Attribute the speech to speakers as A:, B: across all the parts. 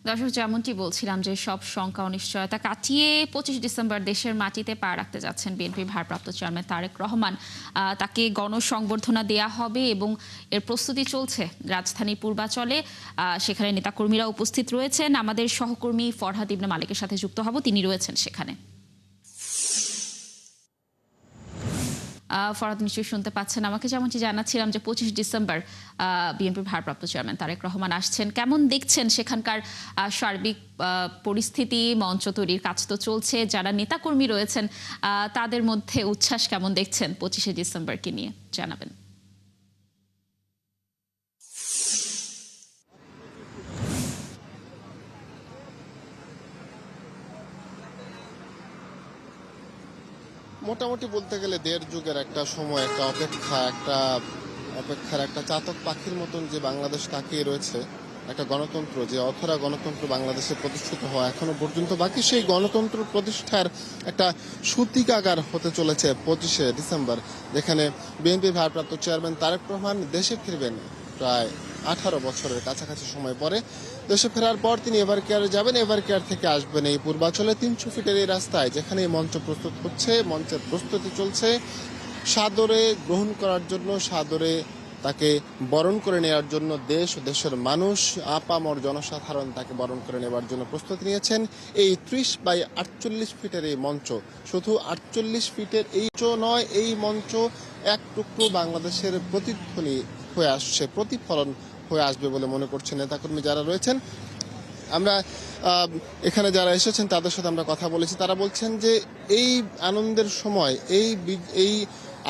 A: দর্শক, যেমনটি বলছিলাম যে সব শঙ্কা অনিশ্চয়তা কাটিয়ে 25 ডিসেম্বর দেশের মাটিতে পা রাখতে যাচ্ছেন বিএনপির ভারপ্রাপ্ত চেয়ারম্যান তারেক রহমান। তাকে গণসংবর্ধনা দেয়া হবে এবং এর প্রস্তুতি চলছে রাজধানীর পূর্বাচলে। সেখানে নেতাকর্মীরা উপস্থিত রয়েছেন। আমাদের সহকর্মী ফরহাদ ইবনে মালিকের সাথে যুক্ত হব, তিনি রয়েছেন সেখানে। ফরহাদ, নিশ্চয়ই শুনতে পাচ্ছেন আমাকে। যেমনটি জানাচ্ছিলাম যে 25 ডিসেম্বর বিএনপির ভারপ্রাপ্ত চেয়ারম্যান তারেক রহমান আসছেন। কেমন দেখছেন সেখানকার সার্বিক পরিস্থিতি? মঞ্চ তৈরির কাজ তো চলছে, যারা নেতাকর্মী রয়েছেন তাদের মধ্যে উচ্ছ্বাস কেমন দেখছেন 25শে ডিসেম্বরকে নিয়ে, জানাবেন।
B: মোটামুটি বলতে গেলে দেড় যুগের একটা সময়, একটা অপেক্ষার একটা চাতক পাখির মতন যে বাংলাদেশ তাকিয়ে রয়েছে, একটা গণতন্ত্র, যে অথরা গণতন্ত্র বাংলাদেশে প্রতিষ্ঠিত হওয়া এখনো পর্যন্ত বাকি, সেই গণতন্ত্র প্রতিষ্ঠার একটা সূতিকাগার হতে চলেছে 25শে ডিসেম্বর, যেখানে বিএনপির ভারপ্রাপ্ত চেয়ারম্যান তারেক রহমান দেশে ফিরবেন প্রায় 18 বছরের কাছাকাছি সময় পরে। দেশে ফেরার পর তিনি এভার কেয়ারে যাবেন, এভার কেয়ার থেকে আসবেন এই পূর্বাচলে 300 ফিটের এই রাস্তায়, যেখানে এই মঞ্চ প্রস্তুত হচ্ছে, মঞ্চের প্রস্তুতি চলছে সাদরে গ্রহণ করার জন্য, সাদরে তাকে বরণ করে নেওয়ার জন্য দেশ ও দেশের মানুষ, আপামর জনসাধারণ তাকে বরণ করে নেওয়ার জন্য প্রস্তুতি নিয়েছেন। এই 30x48 ফিটের এই মঞ্চ, শুধু 48 ফিটের এই নয়, এই মঞ্চ এক টুকরো বাংলাদেশের প্রতিধ্বনি হয়ে আসছে, প্রতিফলন হয়ে আসবে বলে মনে করছেন নেতাকর্মী যারা রয়েছেন। আমরা এখানে যারা এসেছেন তাদের সাথে আমরা কথা বলেছি, তারা বলছেন যে এই আনন্দের সময়, এই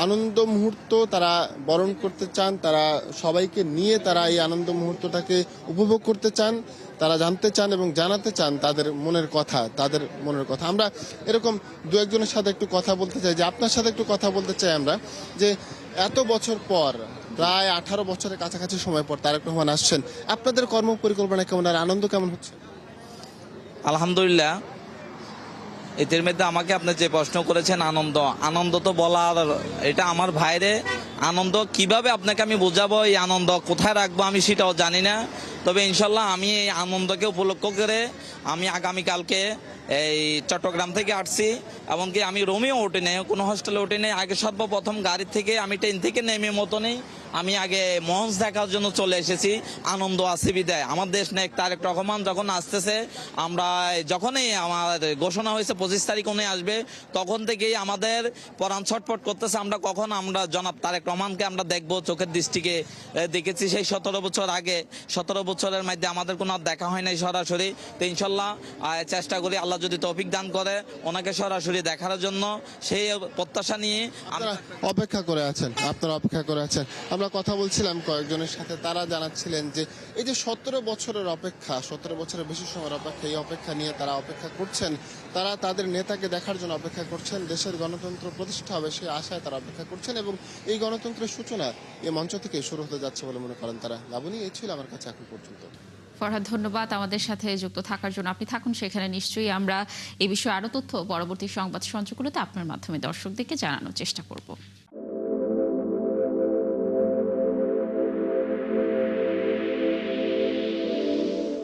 B: আনন্দ মুহূর্ত তারা বরণ করতে চান, তারা সবাইকে নিয়ে তারা এই আনন্দ মুহূর্তটাকে উপভোগ করতে চান, তারা জানতে চান এবং জানাতে চান তাদের মনের কথা। আমরা এরকম দু একজনের সাথে একটু কথা বলতে চাই, যে আপনার সাথে একটু কথা বলতে চাই আমরা, যে এত বছর পর, প্রায় 18 বছরের কাছাকাছি সময় পর তারেক রহমান আসছেন, আপনাদের কর্ম পরিকল্পনা কেমন আর আনন্দ কেমন হচ্ছে?
C: আলহামদুলিল্লাহ। এদের মধ্যে আমাকে আপনি যে প্রশ্ন করেছেন, আনন্দ তো বলার, এটা আমার ভাইরে আনন্দ কিভাবে আপনাকে আমি বোঝাবো, এই আনন্দ কোথায় রাখবো আমি সেটাও জানি না। তবে ইনশাল্লাহ আমি এই আনন্দকে উপলক্ষ করে আমি আগামীকালকে এই চট্টগ্রাম থেকে আসছি, এমনকি আমি রোমেও উঠে নেই, কোনো হোস্টেলে উঠে নেই। আগে সর্বপ্রথম গাড়ি থেকে আমি ট্রেন থেকে নেমে মতনই আমি আগে মঞ্চ দেখার জন্য চলে এসেছি। আনন্দ আছে বিদায়। আমার দেশ নেক তারেক রহমান যখন আসতেছে, আমরা যখনই আমার ঘোষণা হয়েছে 25 তারিখ উনি আসবে, তখন থেকেই আমাদের পরাণ ছটফট করতেছে, আমরা জনাব তারেক রহমানকে আমরা দেখবো, চোখের দৃষ্টিকে দেখেছি সেই 17 বছর আগে। 17 বছরের মধ্যে আমাদের কোনো দেখা হয় নাই সরাসরি। তো ইনশাল্লাহ চেষ্টা করি, আল্লাহ যদি তৌফিক দান করে, ওনাকে সরাসরি দেখার জন্য, সেই প্রত্যাশা নিয়ে
B: আপনারা অপেক্ষা করে আছেন। আমরা কথা বলছিলাম কয়েকজনের সাথে, তারা জানাচ্ছিলেন যে এই যে 17 বছরের অপেক্ষা, 17 বছরের বেশি সময়ের অপেক্ষা, এই অপেক্ষা নিয়ে তারা অপেক্ষা করছেন, তারা তাদের নেতাকে দেখার জন্য অপেক্ষা করছেন, দেশের গণতন্ত্র প্রতিষ্ঠা হবে সেই আশায় তারা অপেক্ষা করছেন, এবং এই গণতন্ত্রের সূচনা এই মঞ্চ থেকে শুরু হতে যাচ্ছে বলে মনে করেন তারা। লাবণী, এই ছিল আমার কাছে এখন পর্যন্ত।
A: ফরহাদ, ধন্যবাদ আমাদের সাথে যুক্ত থাকার জন্য। আপনি থাকুন সেখানে, নিশ্চয়ই আমরা এই বিষয়ে আরো তথ্য পরবর্তী সংবাদ সঞ্চয়গুলোতে আপনার মাধ্যমে দর্শকদেরকে জানানোর চেষ্টা করব।